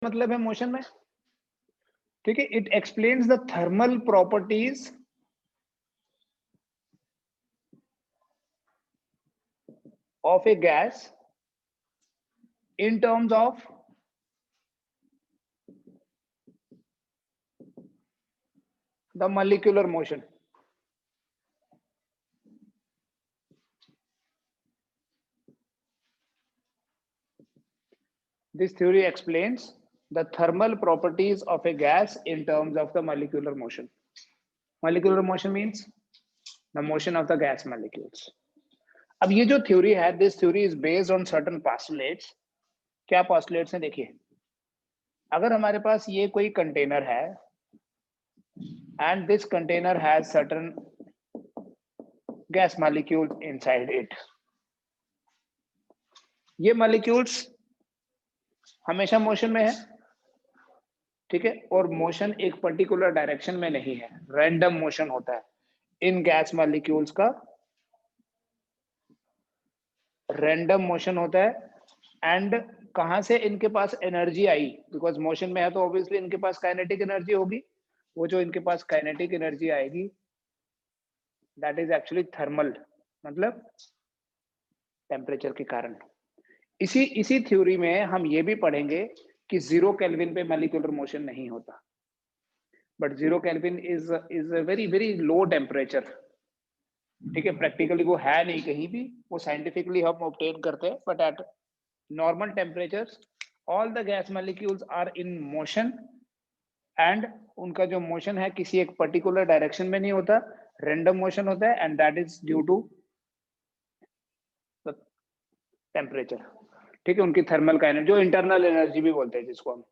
मतलब है मोशन में, ठीक है। It explains the thermal properties of a gas in terms of the molecular motion. This theory explains the thermal properties of a gas in terms of the molecular motion. Molecular motion means the motion of the gas molecules. अब ये जो theory है, this theory is based on certain postulates. क्या postulates हैं देखिए, अगर हमारे पास ये कोई कंटेनर है and this container has certain gas molecules inside it, ये मॉलिक्यूल्स हमेशा मोशन में है, ठीक है, और मोशन एक पर्टिकुलर डायरेक्शन में नहीं है, रैंडम मोशन होता है इन गैस मॉलिक्यूल्स का, रैंडम मोशन होता है। एंड कहां से इनके पास एनर्जी आई, बिकॉज मोशन में है तो ऑब्वियसली इनके पास काइनेटिक एनर्जी होगी, वो जो इनके पास काइनेटिक एनर्जी आएगी दैट इज एक्चुअली थर्मल, मतलब टेम्परेचर के कारण। इसी थ्योरी में हम ये भी पढ़ेंगे कि 0 केल्विन पे मॉलिक्यूलर मोशन नहीं होता, but 0 kelvin is a very very low temperature, ठीक है। प्रैक्टिकली वो है नहीं कहीं भी, वो साइंटिफिकली हम ऑब्टेन करते हैं, but at normal temperatures all the gas molecules are in motion and उनका जो मोशन है किसी एक पर्टिकुलर डायरेक्शन में नहीं होता, रैंडम मोशन होता है, and that is due to temperature, ठीक है, उनकी थर्मल काइनेटिक, जो इंटरनल एनर्जी भी बोलते हैं जिसको हम।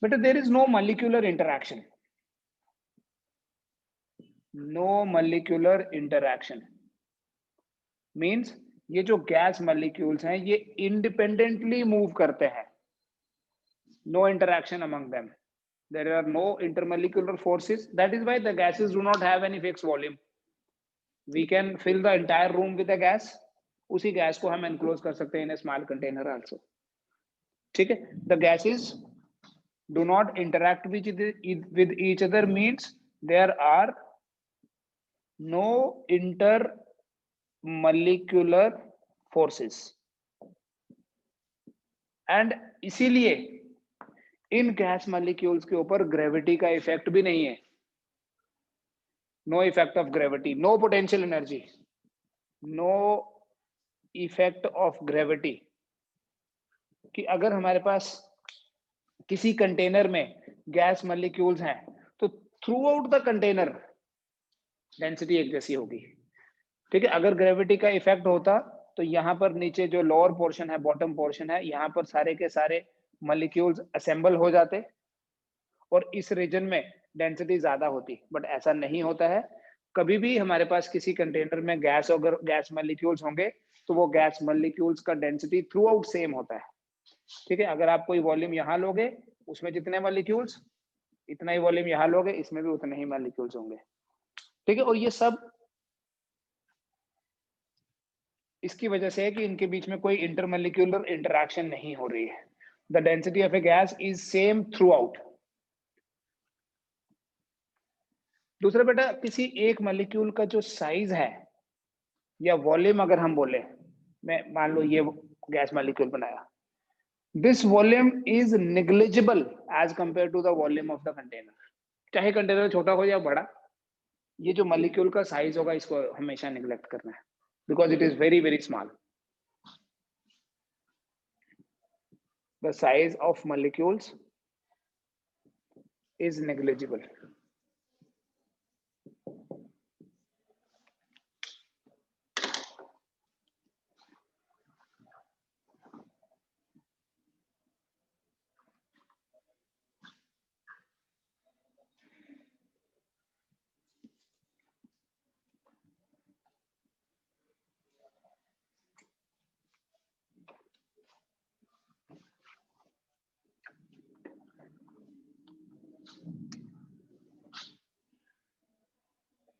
But there is no molecular interaction, no molecular interaction means ये जो गैस मॉलिक्यूल्स हैं ये इंडिपेंडेंटली मूव करते हैं, no interaction among them, there are no intermolecular forces, that is why the gases do not have any fixed volume. We can fill the entire room with a gas, उसी gas को हम enclose कर सकते हैं in a small container also, ठीक है। the gases do not interact with each other means there are no intermolecular forces, and इसीलिए इन gas molecules के ऊपर ग्रेविटी का इफेक्ट भी नहीं है, no effect of gravity, no potential energy, no effect of gravity. कि अगर हमारे पास किसी कंटेनर में गैस मॉलिक्यूल्स हैं तो through out the container density एक जैसी होगी, ठीक है। अगर ग्रेविटी का इफेक्ट होता तो यहाँ पर नीचे जो लोअर पोर्शन है, बॉटम पोर्शन है, यहाँ पर सारे के सारे मॉलिक्यूल्स असेंबल हो जाते और इस रीजन में डेंसिटी ज्यादा होती, बट ऐसा नहीं होता है। कभी भी हमारे पास किसी कंटेनर में गैस, अगर गैस मॉलिक्यूल्स होंगे तो वो गैस मॉलिक्यूल्स का डेंसिटी थ्रू आउट सेम होता है, ठीक है। अगर आप कोई वॉल्यूम यहाँ लोगे उसमें जितने मॉलिक्यूल्स, इतना ही वॉल्यूम यहाँ लोगे इसमें भी उतने ही मॉलिक्यूल्स होंगे, ठीक है। और ये सब इसकी वजह से है कि इनके बीच में कोई इंटरमॉलिक्यूलर इंटरैक्शन नहीं हो रही है। The density of A gas is same through out. दूसरा बेटा, किसी एक मॉलिक्यूल का जो साइज है या वॉल्यूम अगर हम बोले, मैं मान लो ये गैस मॉलिक्यूल बनाया, this volume is negligible as compared to the volume of the container, चाहे कंटेनर छोटा हो या बड़ा, ये जो मॉलिक्यूल का साइज होगा इसको हमेशा निग्लेक्ट करना है, because it is very very small. The size of molecules is negligible.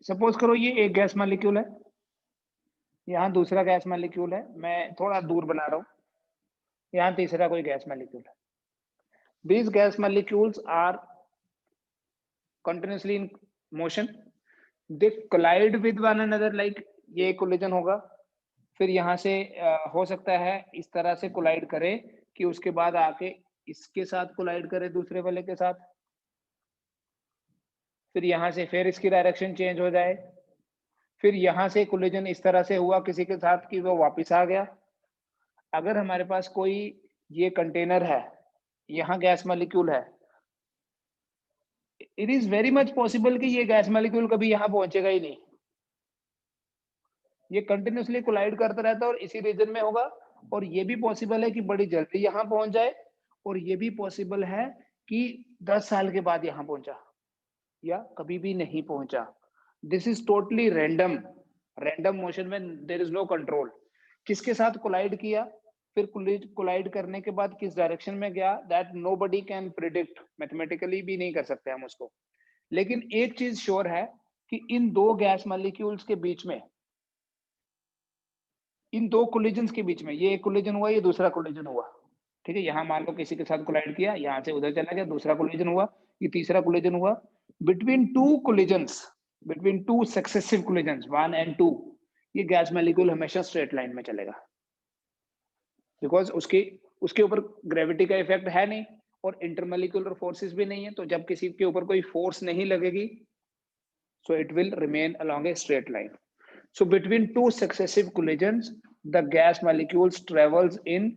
Suppose करो ये एक गैस मॉलिक्यूल है, यहाँ दूसरा गैस मॉलिक्यूल है, मैं थोड़ा दूर बना रहा हूँ, यहाँ तीसरा कोई गैस मॉलिक्यूल है, these gas molecules are continuously in motion, they collide with one another, like ये collision होगा, फिर यहाँ से हो सकता है इस तरह से कोलाइड करे कि उसके बाद आके इसके साथ कोलाइड करे दूसरे वाले के साथ, फिर यहाँ से फिर इसकी डायरेक्शन चेंज हो जाए, फिर यहाँ से कोलिजन इस तरह से हुआ किसी के साथ कि वो वापस आ गया। अगर हमारे पास कोई ये कंटेनर है, यहाँ गैस मॉलिक्यूल है, it is very much possible कि ये गैस मॉलिक्यूल कभी यहाँ पहुंचेगा ही नहीं, ये कंटिन्यूसली कोलाइड करता रहता है और इसी रीजन में होगा। और ये भी पॉसिबल है कि बड़ी जल्दी यहाँ पहुंच जाए, और ये भी पॉसिबल है कि 10 साल के बाद यहाँ पहुंचा या कभी भी नहीं पहुंचा। This is totally random, random motion में देयर इज नो कंट्रोल। किसके साथ कोलाइड किया, फिर कोलाइड करने के बाद किस डायरेक्शन में गया, that nobody can predict, mathematically भी नहीं कर सकते हम उसको। लेकिन एक चीज श्योर है कि इन दो गैस मॉलिक्यूल्स के बीच में, इन दो कोलिजन्स के बीच में, ये एक कोलिजन हुआ, ये दूसरा कोलिजन हुआ, ठीक है, यहाँ मान लो किसी के साथ कोलाइड किया, यहाँ से उधर चला गया, दूसरा कोलिजन हुआ, ये तीसरा कोलिजन हुआ। Between two collisions, between two successive collisions 1 and 2, ये गैस मॉलिक्यूल हमेशा स्ट्रेट लाइन में चलेगा, बिकॉज उसके ऊपर ग्रेविटी का इफेक्ट है नहीं और इंटरमॉलिक्यूलर फोर्सेस भी नहीं है, तो जब किसी के ऊपर कोई फोर्स नहीं लगेगी, so it will remain along a straight line. So between two successive collisions, the gas molecules travels in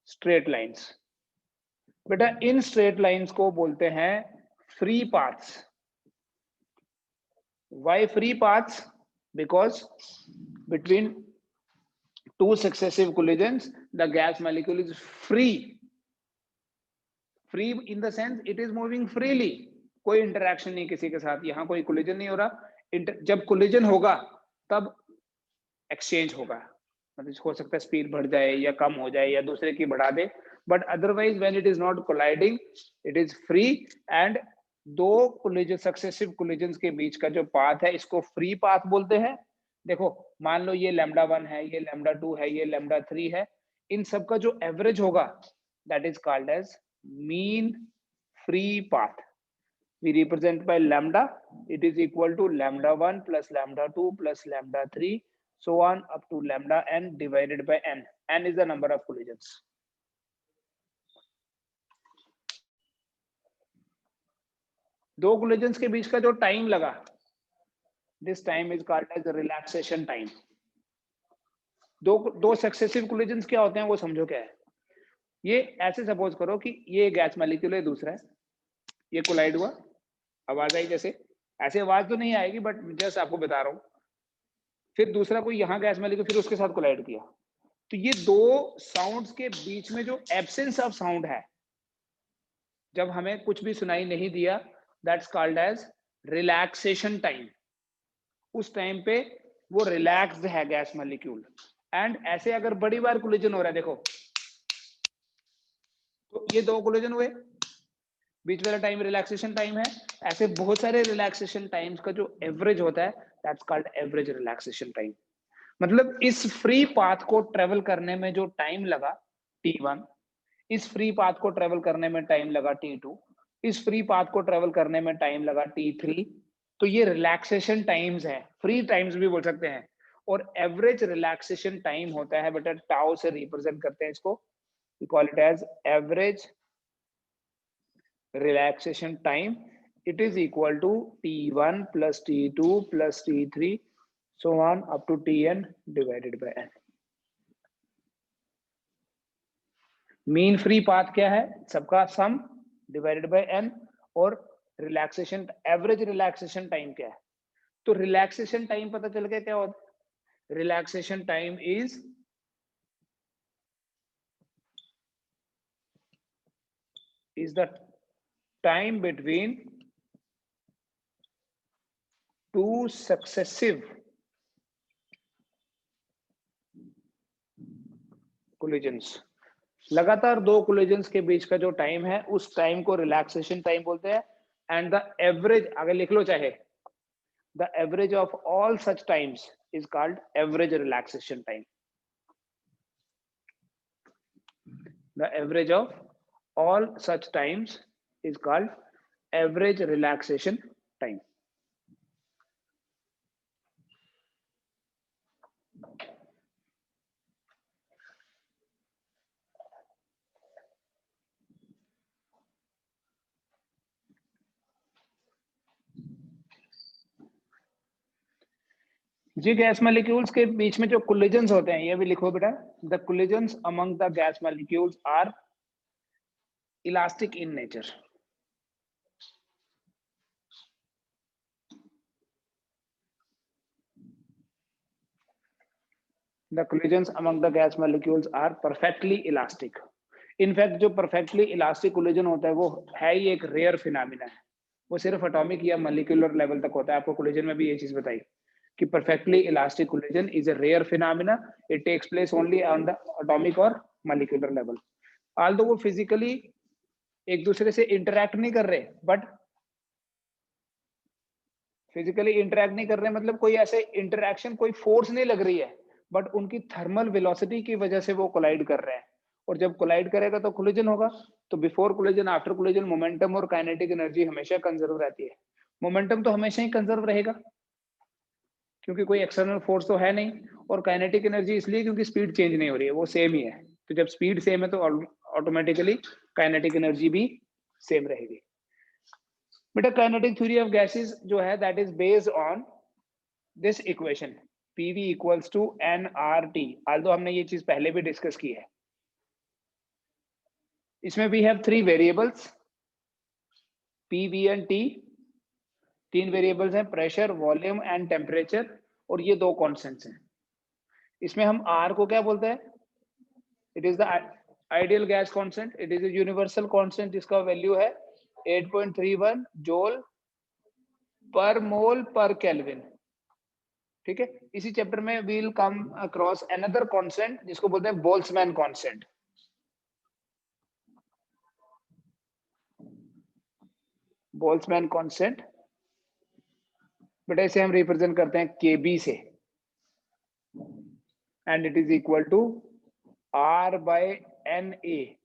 straight lines. बेटा इन straight lines को बोलते हैं free paths. Why free paths? Because between two successive collisions, the gas molecule is free. Free in the sense it is moving freely. कोई interaction नहीं किसी के साथ, यहाँ कोई कोलिजन नहीं हो रहा। जब कोलिजन होगा तब एक्सचेंज होगा, मतलब हो सकता है स्पीड बढ़ जाए या कम हो जाए या दूसरे की बढ़ा दे, but otherwise when it is not colliding it is free. And two collision, successive collisions के बीच का जो पाथ है इसको फ्री पाथ बोलते हैं। देखो मान लो ये λ1 है, ये λ2 है, ये λ3 है, इन सब का जो एवरेज होगा that is called as mean free path. We represent by lambda, it is equal to λ1 plus λ2 plus λ3 so on up to lambda n divided by n. N is the number of collisions. दो collisions के बीच का जो time लगा, this time is called as the relaxation time. दो successive collisions क्या होते हैं वो समझो क्या है। ये ऐसे सपोज करो कि ये गैस मॉलिक्यूल है, दूसरा है, ये कोलाइड हुआ, आवाज आई, जैसे ऐसे आवाज तो नहीं आएगी बट जस्ट आपको बता रहा हूं। फिर दूसरा कोई यहाँ गैस मॉलिक्यूल फिर उसके साथ कोलाइड किया, तो ये दो साउंड्स के बीच में जो एब्सेंस ऑफ साउंड है, जब हमें कुछ भी सुनाई नहीं दिया, that's called age relaxation time. उस टाइम पे वो रिलैक्स्ड है गैस मॉलिक्यूल। एंड ऐसे अगर बड़ी बार कोलिजन हो रहा है, देखो तो ये दो कोलिजन हुए, बीच वाला टाइम रिलैक्सेशन टाइम है। ऐसे बहुत सारे रिलैक्सेशन टाइम्स का जो एवरेज होता है that's called average relaxation time. मतलब इस फ्री पाथ को ट्रेवल करने में जो टाइम लगा t1, इस फ्री पाथ को ट्रेवल करने में टाइम लगा t2, इस फ्री पाथ को ट्रेवल करने में टाइम लगा t3, तो ये रिलैक्सेशन टाइम्स है, फ्री टाइम्स भी बोल सकते हैं। और एवरेज रिलैक्सेशन टाइम होता है बेटा टाउ से रिप्रेजेंट करते हैं इसको, we call it as average relaxation time. It is equal to t1 plus t2 plus t3 so on up to tn divided by n. Mean free path क्या है, सबका सम डिवाइडेड बाय n। और relaxation, average relaxation time क्या है, तो relaxation time पता चल गया क्या होता है। Relaxation time is the time between two successive collisions। लगातार दो कोलिजन्स के बीच का जो टाइम है उस टाइम को रिलैक्सेशन टाइम बोलते हैं। एंड द एवरेज, अगर लिख लो चाहे, the average of all such times is called average relaxation time. द एवरेज ऑफ all such times is called average relaxation time. जी गैस मॉलिक्यूल्स के बीच में जो कोलिजन्स होते हैं ये भी लिखो बेटा. The collisions among the gas molecules are elastic in nature. The collisions among the gas molecules are perfectly elastic. In fact, जो perfectly elastic collision होता है वो है ही एक rare phenomena है. वो सिर्फ atomic या molecular level तक होता है. आपको collision में भी ये चीज बताई कि perfectly elastic collision is a rare phenomena. It takes place only on the atomic or molecular level. Although वो physically एक दूसरे से interact नहीं कर रहे, but फिजिकली इंटरेक्ट नहीं कर रहे मतलब कोई ऐसे इंटरेक्शन कोई फोर्स नहीं लग रही है, बट उनकी थर्मल वेलोसिटी की वजह से वो कोलाइड कर रहे हैं. और जब कोलाइड करेगा तो कोलिजन होगा. तो before collision after collision momentum और काइनेटिक एनर्जी हमेशा कंजर्व रहती है. मोमेंटम तो हमेशा ही कंजर्व रहेगा क्योंकि कोई एक्सटर्नल फोर्स तो है नहीं, और काइनेटिक एनर्जी इसलिए क्योंकि स्पीड चेंज नहीं हो रही है, वो सेम ही है. तो जब स्पीड सेम है तो ऑटोमेटिकली काइनेटिक एनर्जी भी सेम रहेगी. बेटा काइनेटिक थ्योरी ऑफ गैसेस जो है that is based on this equation PV equals to nRT. Although हमने ये चीज पहले भी डिस्कस की है. इसमें we have 3 variables PV and T. 3 variables हैं प्रेशर, वॉल्यूम एंड टेम्परेचर, और ये 2 कॉन्स्टेंट्स हैं. इसमें हम R को क्या बोलते हैं? It is the ideal gas constant. It is a universal constant जिसका वैल्यू है 8.31 जूल पर मोल पर केल्विन. ठीक है. इसी चैप्टर में we will come across another constant जिसको बोलते हैं बोल्ट्जमैन कांस्टेंट. बोल्ट्जमैन कांस्टेंट बेटा इसे हम रिप्रेजेंट करते हैं KB से, and it is equal to R/NA.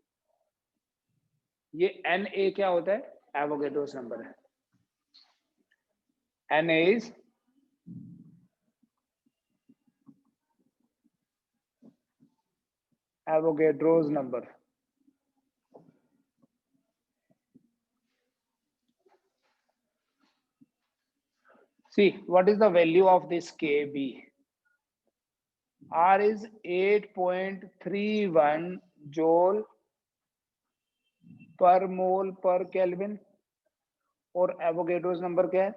ये NA क्या होता है? एवोगैड्रोस नंबर है. NA इज Avogadro's number. See, what is the value of this KB? R is 8.31 joule per mole per Kelvin, और Avogadro's number क्या है?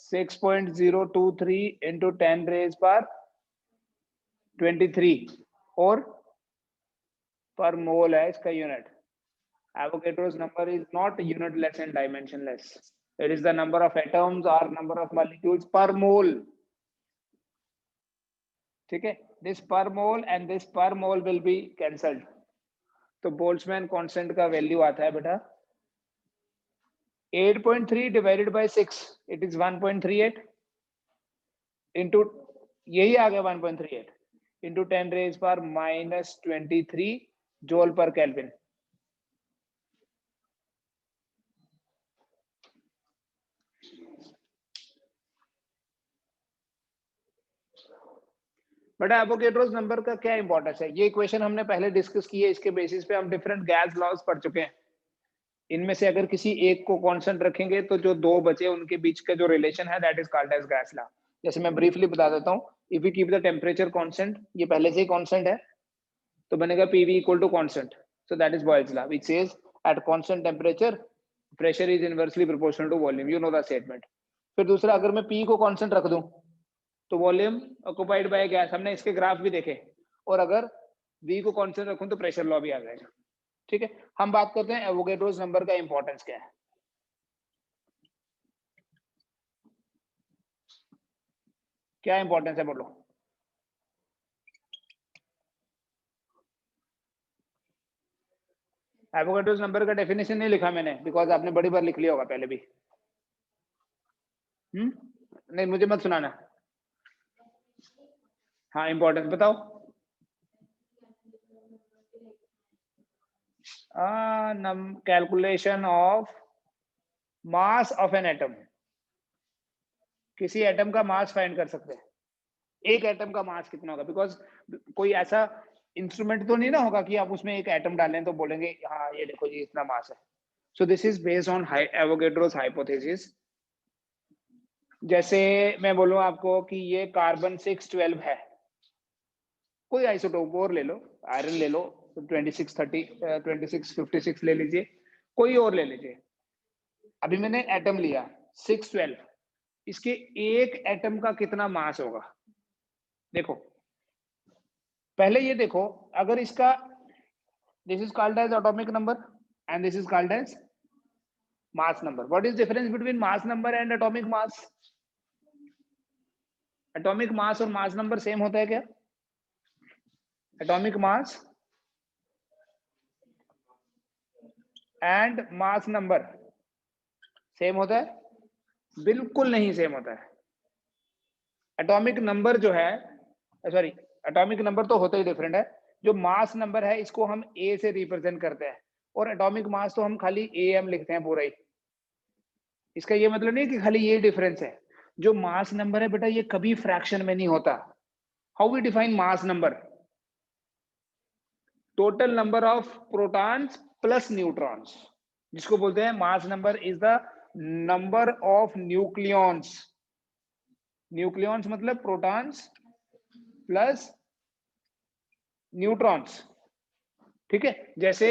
6.023 into 10 raised power 23, और per mole है इसका unit. Avogadro's number is not unitless and dimensionless. It is the number of atoms or number of molecules per mole. ठीक है. This per mole and this per mole will be cancelled. तो Boltzmann constant का value आता है बेटा 8.3 divided by 6, it is 1.38 into, यही आ गया 1.38 into 10 raise पर -23 जूल पर केल्विन. बेटा एवोगैड्रोस नंबर का क्या इंपॉर्टेंस है? ये इक्वेशन हमने पहले डिस्कस की है. इसके बेसिस पे हम डिफरेंट गैस लॉज पढ़ चुके हैं. इनमें से अगर किसी एक को कांस्टेंट रखेंगे तो जो 2 बचे उनके बीच का जो रिलेशन है that is called as gas law. जैसे मैं ब्रीफली बता देता हूँ. If you keep the temperature constant, ये पहले से ही कांस्टेंट है, तो बनेगा PV equal to constant. So that is Boyle's law which says at constant temperature pressure is inversely proportional to volume. You know the statement. फिर दूसरा, अगर मैं P को कांस्टेंट रख दूं तो वॉल्यूम ऑक्युपाइड बाय गैस, हमने इसके ग्राफ भी देखे, और अगर V को कांस्टेंट रखूं तो प्रेशर लॉ भी आ जाएगा. ठीक है. हम बात करते हैं एवोगैड्रोस नंबर का इंपॉर्टेंस क्या है. क्या इंपॉर्टेंस है बोलो. एवोगैड्रोस नंबर का डेफिनेशन नहीं लिखा मैंने, बिकॉज आपने बड़ी बार लिख लिया होगा पहले भी. नहीं मुझे मत सुनाना. हाँ इंपॉर्टेंस बताओ. Calculation of mass of an atom, किसी एटम का मास फाइंड कर सकते हैं, एक एटम का मास कितना होगा, बिकॉज कोई ऐसा इंस्ट्रूमेंट तो नहीं ना होगा कि आप उसमें एक एटम डालें तो बोलेंगे हाँ ये देखो जी इतना मास है। So this is based on Avogadro's hypothesis. जैसे मैं बोलूं आपको कि ये कार्बन 612 है, कोई आइसोटोप और ले लो, आयरन ले लो, 2630 2656 ले लीजिए, कोई और ले लीजिए। अभी मैंने एटम लिया 612, इसके एक एटम का कितना मास होगा? देखो पहले ये देखो, अगर इसका this is called as atomic number and this is called as mass number. What is difference between mass number and atomic mass? Atomic mass और मास नंबर सेम होता है क्या? Atomic mass and mass number same होता है? बिल्कुल नहीं same होता है। एटॉमिक नंबर जो है, सॉरी, एटॉमिक नंबर तो होता ही डिफरेंट है। जो मास नंबर है इसको हम ए से रिप्रेजेंट करते हैं, और एटॉमिक मास तो हम खाली एम लिखते हैं पूरा ही। इसका ये मतलब नहीं कि खाली ये डिफरेंस है। जो मास नंबर है बेटा ये कभी फ्रैक्शन में नहीं होता। How we define mass number? Total number of protons plus neutrons, जिसको बोलते हैं mass number is the number of nucleons. Nucleons मतलब प्रोटॉन्स प्लस न्यूट्रॉन्स, ठीक है। जैसे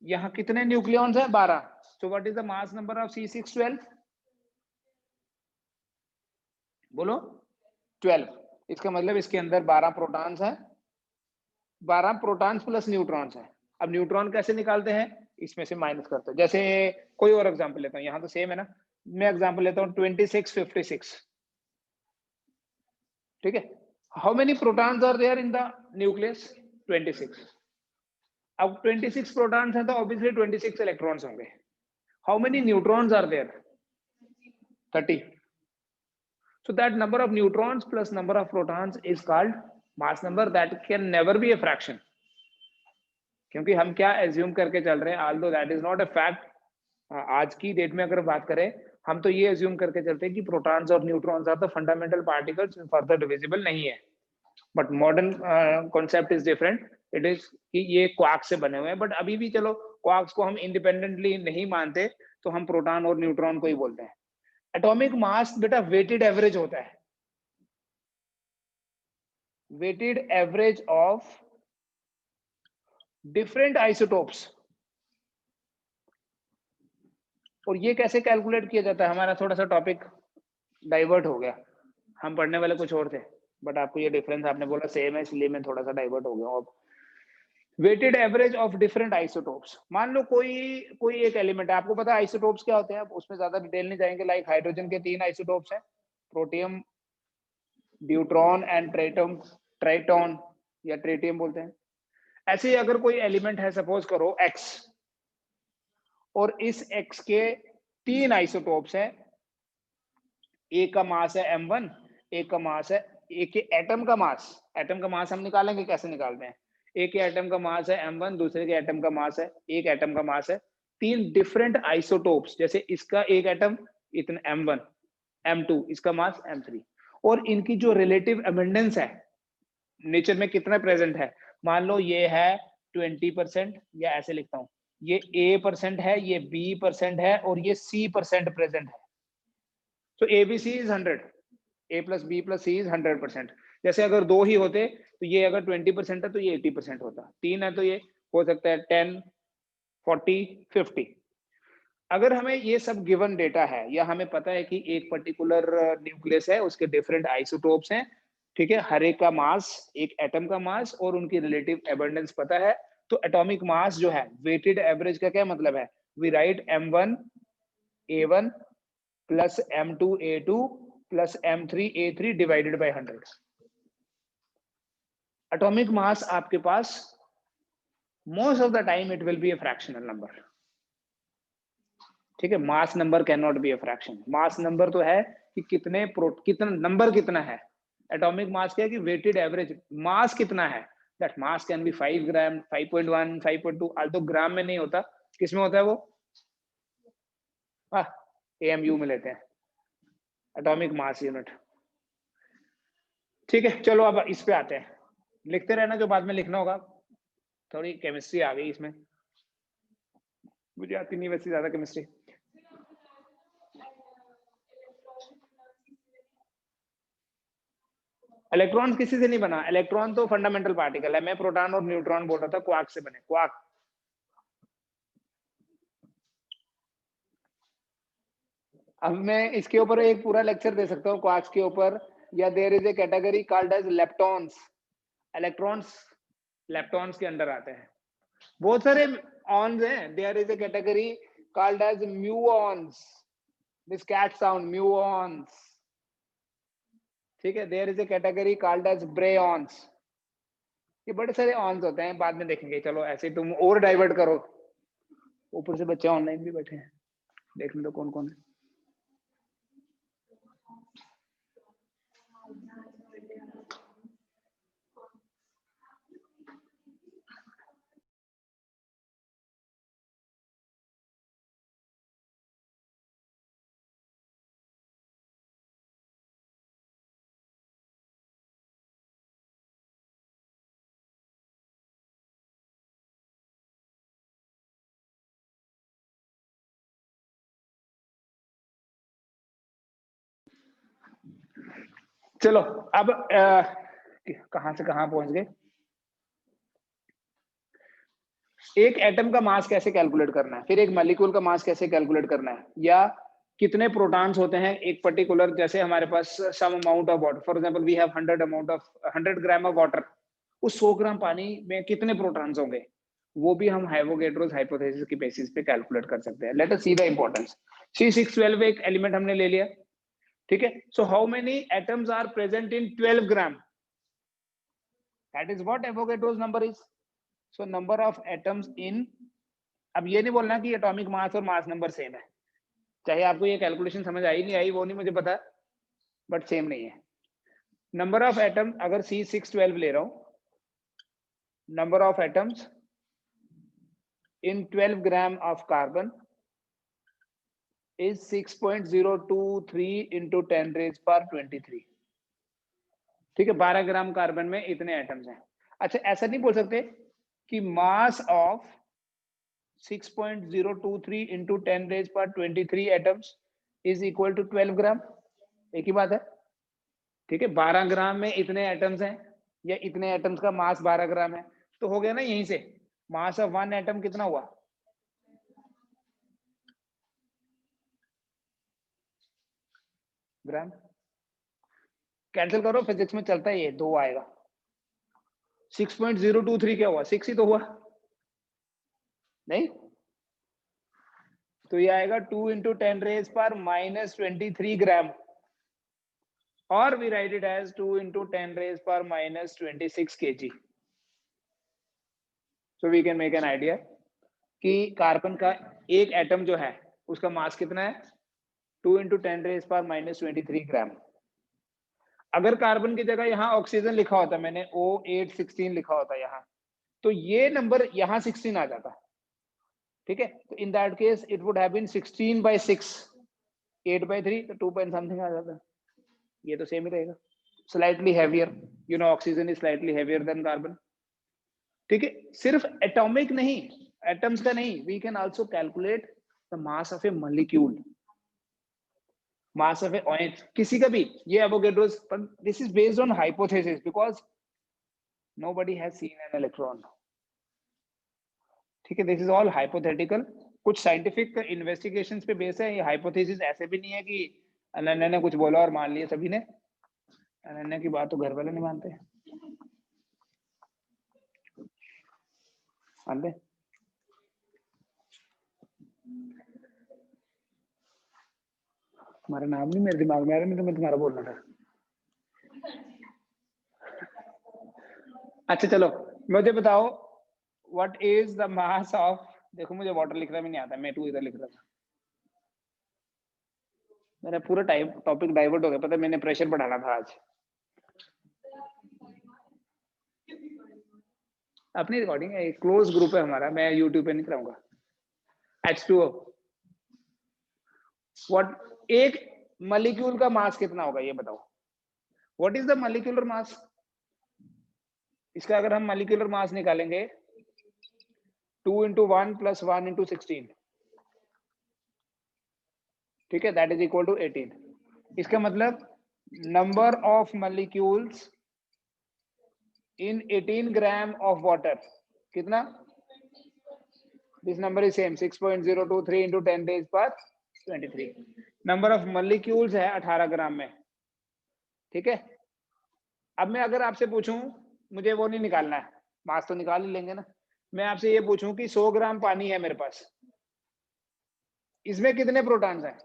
यहां कितने न्यूक्लियॉन्स है? 12। So what is the mass number of C612? बोलो 12। इसका मतलब इसके अंदर 12 प्रोटॉन्स है, 12 प्रोटॉन्स प्लस न्यूट्रॉन्स है। अब न्यूट्रॉन कैसे निकालते हैं? इसमें से माइनस करते हैं। जैसे कोई और एग्जांपल लेता हूं, यहां तो सेम है ना। मैं एग्जांपल लेता हूं 2656, ठीक है। How many protons are there in the nucleus? 26। अब 26 प्रोटॉन्स हैं तो ऑब्वियसली 26 इलेक्ट्रॉन्स होंगे। How many neutrons are there? 30। So that number of neutrons plus number of protons is called mass number. That can never be a fraction. क्योंकि हम क्या assume करके चल रहे हैं, although that is not a fact, आज की date में अगर बात करें हम तो ये एज्यूम करके चलते हैं कि प्रोटॉन्स और neutrons are the fundamental particles, further divisible नहीं है। But modern concept is different. It is कि ये क्वार्क से बने हुए हैं, बट अभी भी चलो क्वार्क्स को हम इंडिपेंडेंटली नहीं मानते, तो हम प्रोटॉन और न्यूट्रॉन को ही बोलते हैं। एटॉमिक मास बेटा वेटेड एवरेज होता है, weighted average of different isotopes. और ये कैसे कैलकुलेट किया जाता है? हमारा थोड़ा सा टॉपिक डाइवर्ट हो गया, हम पढ़ने वाले कुछ और थे, बट आपको ये डिफरेंस आपने बोला सेम है, इसलिए मैं थोड़ा सा डाइवर्ट हो गया हूँ। अब weighted average of different isotopes, मान लो कोई एक एलिमेंट है, आपको पता है आइसोटोप्स क्या होते हैं, उसमें ज्यादा डिटेल नहीं जाएंगे। लाइक हाइड्रोजन के 3 आइसोटोप्स हैं, प्रोटियम, ड्यूट्रॉन एंड ट्राइटम, ट्राइटॉन या ट्रेटियम बोलते हैं। ऐसे ही अगर कोई एलिमेंट है, सपोज करो X, और इस X के 3 आइसोटोप्स हैं, एक का मास है m1, एक का मास है, एक के एटम का मास हम निकालेंगे, कैसे निकालते हैं? एक के एटम का मास है m1, दूसरे के एटम का मास है, एक एटम का मास है, 3 डिफरेंट आइसोटोप्स, जैसे इसका एक एटम इतना m1, m2, इसका मास m3, और इनकी जो रिलेटिव अबंडेंस है नेचर में कितना प्रेजेंट है, मान लो ये है 20%, या ऐसे लिखता हूं, ये A% है, ये B% है, और ये C% प्रेजेंट है। तो ABC is 100, A plus B plus C is 100%। जैसे अगर 2 ही होते तो ये अगर 20% है तो ये 80% होता, 3 है तो ये हो सकता है 10, 40, 50। अगर हमें ये सब गिवन डेटा है, या हमें पता है कि एक पर्टिकुलर न्यूक्लियस है, उसके डिफरेंट आइसोटोप्स हैं, ठीक है, हर एक का मास, एक एटम का मास और उनकी रिलेटिव एबंडेंस पता है, तो एटॉमिक मास जो है वेटेड एवरेज का क्या मतलब है? We write m1 a1 plus m2 a2 plus m3 a3 divided by 100। Atomic mass आपके पास most of the time it will be a fractional number, ठीक है। Mass number can not be a fraction. Mass number तो है कि कितना number कितना है, एटॉमिक मास क्या है कि वेटेड एवरेज मास कितना है, that mass can be 5 gram, 5.1, 5.2, although ग्राम में नहीं होता, किसमें होता है वो? AMU में लेते हैं, एटॉमिक मास यूनिट। ठीक है, चलो अब इस पे आते हैं, लिखते रहना जो बाद में लिखना होगा। थोड़ी केमिस्ट्री आ गई इसमें, मुझे आती नहीं वैसे ज्यादा केमिस्ट्री। इलेक्ट्रॉन किसी से नहीं बना, इलेक्ट्रॉन तो फंडामेंटल पार्टिकल है, मैं प्रोटॉन और न्यूट्रॉन बोल रहा था, क्वार्क से बने, क्वार्क। अब मैं इसके ऊपर एक पूरा लेक्चर दे सकता हूँ क्वार्क्स के ऊपर, या there is a category called as leptons. Electrons leptons के अंडर आते हैं, बहुत सारे ऑन्स हैं। There is a category called as muons, this cat sound, muons. ठीक है, there is a category called as baryons. ये बड़े सारे ऑन्स होते हैं, बाद में देखेंगे। चलो ऐसे तुम और डाइवर्ट करो, ऊपर से बच्चे ऑनलाइन भी बैठे हैं, देख लो कौन कौन है। चलो अब कहां से कहां पहुंच गए। एक एटम का मास कैसे कैलकुलेट करना है, फिर एक मॉलिक्यूल का मास कैसे कैलकुलेट करना है, या कितने प्रोटॉन्स होते हैं एक पर्टिकुलर, जैसे हमारे पास some amount of water, for example we have 100 gram of water, उस 100 ग्राम पानी में कितने प्रोटॉन्स होंगे, वो भी हम एवोगैड्रोस हाइपोथेसिस की बेसिस पे कैलकुलेट कर सकते हैं। Let us see the importance. C612 एक एलिमेंट हमने ले लिया, ठीक है। So how many atoms are present in 12 gram, that is what Avogadro's number is. So number of atoms in, अब ये नहीं बोलना कि एटॉमिक मास और मास नंबर सेम है, चाहे आपको ये कैलकुलेशन समझ आई नहीं आई वो नहीं मुझे पता, बट सेम नहीं है। नंबर ऑफ एटम, अगर C612 ले रहा हूं, number of atoms in 12 gram of carbon is 6.023 into 10 raised power 23। ठीक है, 12 ग्राम कार्बन में इतने एटम्स हैं। अच्छा, ऐसा नहीं बोल सकते कि mass of 6.023 into 10 raised power 23 atoms is equal to 12 gram, एक ही बात है। ठीक है, 12 ग्राम में इतने एटम्स हैं, या इतने एटम्स का मास 12 ग्राम है, तो हो गया ना यहीं से मास ऑफ वन एटम कितना हुआ, ग्राम। कैंसिल करो, फिजिक्स में चलता है ये, 2 आएगा। 6.023 क्या हुआ, 6 ही तो हुआ नहीं, तो ये आएगा 2 into 10 raised power minus 23 ग्राम, और we write it as 2 into 10 raised power minus 26 kg। so we can make an idea कि कार्बन का एक एटम जो है उसका मास कितना है, 2 into 10 raised power minus 23 ग्राम। अगर कार्बन की जगह यहाँ ऑक्सीजन लिखा होता, मैंने O816 लिखा होता यहाँ, तो ये नंबर यहाँ 16 आ जाता। ठीक है, तो in that case it would have been 16/6, 8/3, तो 2 पॉइंट समथिंग आ जाता। ये तो सेम ही रहेगा, slightly heavier, you know oxygen is slightly heavier than carbon. ठीक है, सिर्फ एटॉमिक नहीं, एटम्स का नहीं, we can also calculate the mass of a molecule, mass of a oil, किसी का भी, ये एवोगैड्रोस, पर this is based on hypothesis because nobody has seen an electron. ठीक है, दिस इज ऑल हाइपोथेटिकल, कुछ साइंटिफिक इन्वेस्टिगेशंस पे base है ये हाइपोथेसिस, ऐसे भी नहीं है कि अनन्या ने कुछ बोला और मान लिया सभी ने। अनन्या की बात तो घर वाले नहीं मानते, मानते? तुम्हारा नाम नहीं मेरे दिमाग में आ रहा, नहीं तो मैं तुम्हारा बोलना था। अच्छा चलो, मुझे बताओ what is the mass of, देखो मुझे वाटर लिखना भी नहीं आता, मैं 2 इधर लिख रहा था, मेरा पूरा टॉपिक डाइवर्ट हो गया, पता है, मैंने प्रेशर बढ़ाना था आज। अपनी रिकॉर्डिंग है, क्लोज ग्रुप है हमारा, मैं यूट्यूब पे नहीं कराऊंगा। H2O, व्हाट एक मॉलिक्यूल का मास कितना होगा ये बताओ, what is the molecular mass? इसका अगर हम मॉलिक्यूलर मास निकालेंगे 2 × 1 + 1 × 16, ठीक है, दैट इज इक्वल टू 18। इसका मतलब number of molecules in 18 gram of water कितना? This number is same 6.023 × 10⁻23। Number of molecules है 18 ग्राम में, ठीक है। अब मैं अगर आपसे पूछूं, मुझे वो नहीं निकालना है, मास तो निकाल ही लेंगे ना, मैं आपसे ये पूछूं कि 100 ग्राम पानी है मेरे पास, इसमें कितने प्रोटॉन्स हैं?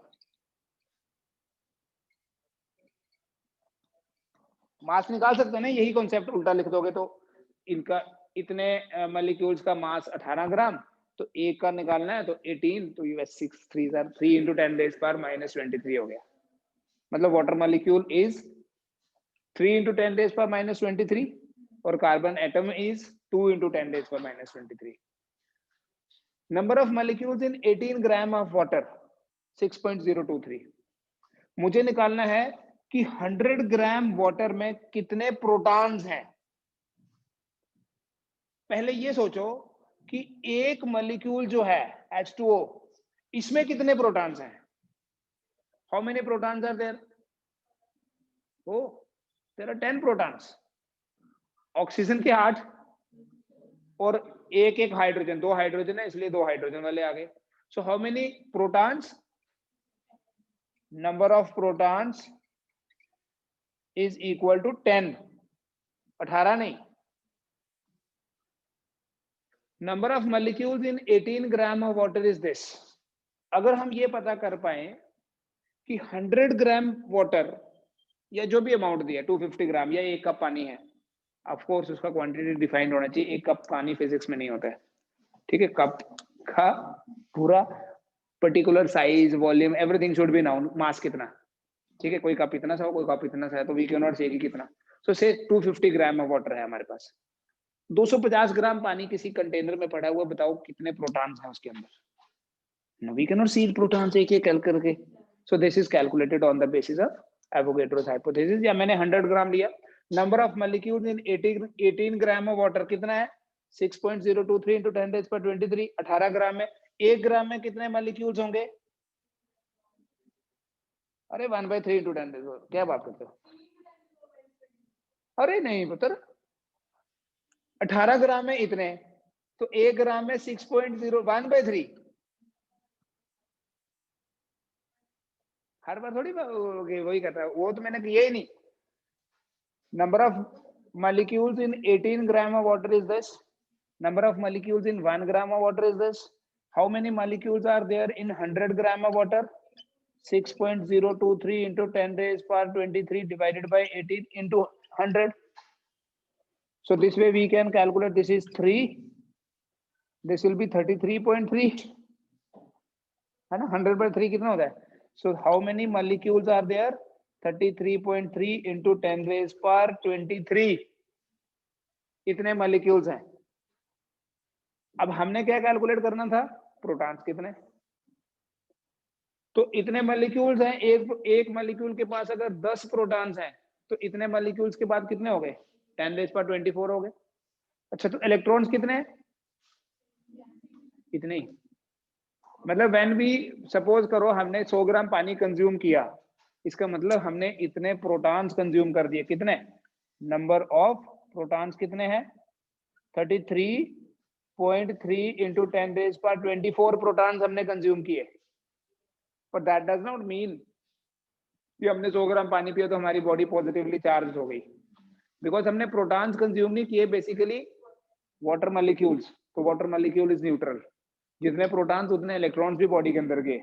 मास निकाल सकते हैं ना, यही कॉन्सेप्ट उल्टा लिख दोगे तो इनका इतने मॉलिक्यूल्स का मास 18 ग्राम, तो एक का निकालना है तो 18, तो ये 6 3 3 × 10⁻⁻23 हो गया। मतलब वाटर मॉलिक्यूल इज 3 × 10⁻⁻23 और carbon atom is 2 × 10⁻⁻23। Number of molecules in 18 gram of water 6.023। मुझे निकालना है कि 100 ग्राम वाटर में कितने प्रोटॉन्स हैं। पहले ये सोचो कि एक मॉलिक्यूल जो है H2O, इसमें कितने प्रोटॉन्स हैं? How many protons are there? Oh, there are 10 protons. Oxygen के 8 और एक एक हाइड्रोजन, 2 हाइड्रोजन है इसलिए 2 हाइड्रोजन वाले आ गए। So how many protons? Number of protons is equal to 10, 18 नहीं। Number of molecules in 18 gram of water is this. अगर हम ये पता कर पाए कि 100 ग्राम वाटर या जो भी अमाउंट दिया 250 ग्राम या 1 कप पानी है, ऑफ कोर्स उसका क्वांटिटी डिफाइंड होना चाहिए, 1 कप पानी फिजिक्स में नहीं होता है, ठीक है। कप का पूरा particular size, volume, everything should be known. Mass कितना, ठीक है, कोई कप इतना सा हो, कोई कप इतना सा है, तो वी कैन नॉट से कि कितना। सो से 250 ग्राम ऑफ वाटर है हमारे पास, 250 ग्राम पानी किसी कंटेनर में पड़ा हुआ, बताओ कितने प्रोटॉन्स हैं उसके अंदर? No, we cannot see protons एक एक कैल करके। So this is calculated on the basis of Avogadro's hypothesis. या मैंने 100 ग्राम लिया, number of molecules in 18 gram of water कितना है? 6.023 × 10⁻23। 18 ग्राम में, 1 ग्राम में कितने मॉलिक्यूल्स होंगे? अरे 1/3 × 10⁻, क्या बात करते हो? अरे नहीं पुत्र, 18 ग्राम में इतने, तो 1 ग्राम में 6.0 1/3। हर बार थोड़ी वही करता है वो, तो मैंने किया ही नहीं। Number of molecules in 18 gram of water is this. Number of molecules in 1 gram of water is this. How many molecules are there in 100 gram of water? 6.023 into 10⁻23 divided by 18 into 100. So this way we can calculate, this is 3, this will be 33.3, है ना? 100/3 कितना होता है? So how many molecules are there? 33.3 into 10⁻23, इतने molecules हैं। अब हमने क्या कैलकुलेट करना था? प्रोटॉन्स कितने। तो इतने मॉलिक्यूल्स हैं, एक मॉलिक्यूल के पास अगर 10 प्रोटॉन्स हैं, तो इतने मॉलिक्यूल्स के बाद कितने हो गए? 10⁻24 हो गए। अच्छा, तो इलेक्ट्रॉन्स कितने हैं? इतने ही। मतलब व्हेन वी सपोज करो हमने 100 ग्राम पानी कंज्यूम किया, इसका मतलब हमने इतने प्रोटॉन्स कंज्यूम कर दिए। कितने? नंबर ऑफ प्रोटॉन्स कितने हैं? 33.3 into 10⁻24 प्रोटॉन्स हमने कंज्यूम किए। पर दैट डज नॉट मीन कि हमने 100 ग्राम पानी पिया तो हमारी बॉडी पॉजिटिवली चार्ज हो गई, बिकॉज हमने प्रोटॉन्स कंज्यूम नहीं किए, बेसिकली वाटर मॉलिक्यूल्स। तो वाटर मॉलिक्यूल इज न्यूट्रल, जितने प्रोटॉन्स उतने इलेक्ट्रॉन्स भी बॉडी के अंदर गए,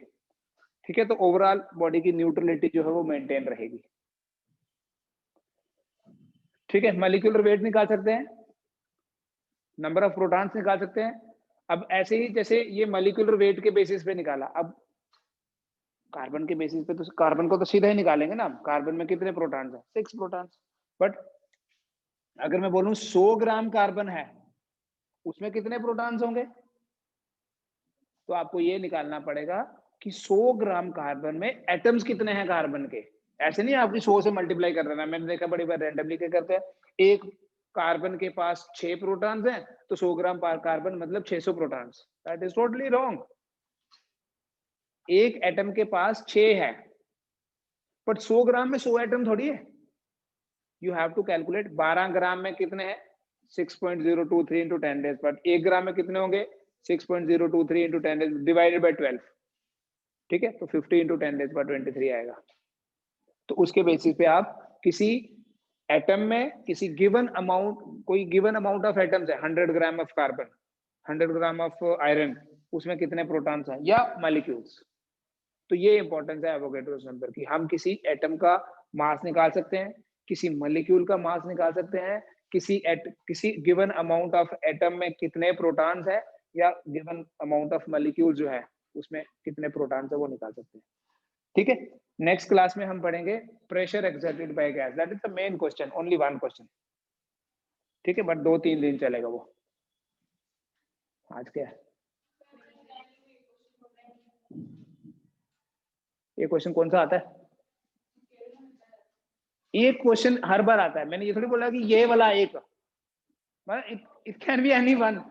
ठीक है। तो ओवरऑल बॉडी की न्यूट्रलिटी जो है वो मेंटेन रहेगी, ठीक है। मॉलिक्यूलर वेट निकाल सकते हैं, नंबर ऑफ प्रोटॉन्स निकाल सकते हैं। अब ऐसे ही जैसे ये मॉलिक्यूलर वेट के बेसिस पे निकाला, अब कार्बन के बेसिस पे तो कार्बन को तो सीधा ही निकालेंगे ना। कार्बन में कितने प्रोटॉन्स हैं? 6 प्रोटॉन्स। बट अगर मैं बोलूं 100 ग्राम कार्बन है, उसमें कितने प्रोटॉन्स होंगे? तो आपको ये निकालना पड़ेगा कि 100 ग्राम कार्बन में एटम्स कितने हैं कार्बन के। ऐसे नहीं आपकी 100 से मल्टीप्लाई कर देना, मैंने देखा बड़ी बार रैंडमली क्या करते हैं, एक कार्बन के पास 6 प्रोटॉन्स हैं तो 100 ग्राम कार्बन मतलब 600 protons. That is totally wrong. एक एटम के पास 6 है, बट 100 ग्राम में 100 एटम थोड़ी है। यू हैव टू कैलकुलेट 12 ग्राम में कितने हैं, 6.023 into 10 days, बट 1 ग्राम में कितने होंगे, 6.023 into 10 days डिवाइडेड बाय 12। ठीक है, तो 50 into 10 days पर 23 आएगा। तो उसके बेसिस पे आप किसी एटम में किसी गिवन अमाउंट, कोई गिवन अमाउंट ऑफ एटम्स है, 100 gram of carbon, 100 gram of iron, उसमें कितने प्रोटॉन्स हैं या मॉलिक्यूल्स। तो ये इंपॉर्टेंस है एवोगैड्रोस नंबर की। हम किसी एटम का मास निकाल सकते हैं, किसी मॉलिक्यूल का मास निकाल सकते हैं, किसी गिवन अमाउंट ऑफ एटम में कितने प्रोटॉन्स है या गिवन अमाउंट ऑफ मॉलिक्यूल जो है उसमें कितने प्रोटॉन्स है वो निकाल सकते हैं। ठीक है, नेक्स्ट क्लास में हम पढ़ेंगे pressure exerted by gas, that is the main question, only one question. ठीक है, बट 2-3 दिन चलेगा वो। आज क्या है ये क्वेश्चन कौन सा आता है? एक क्वेश्चन हर बार आता है, मैंने ये थोड़ी बोला कि ये वाला एक, it can be any one.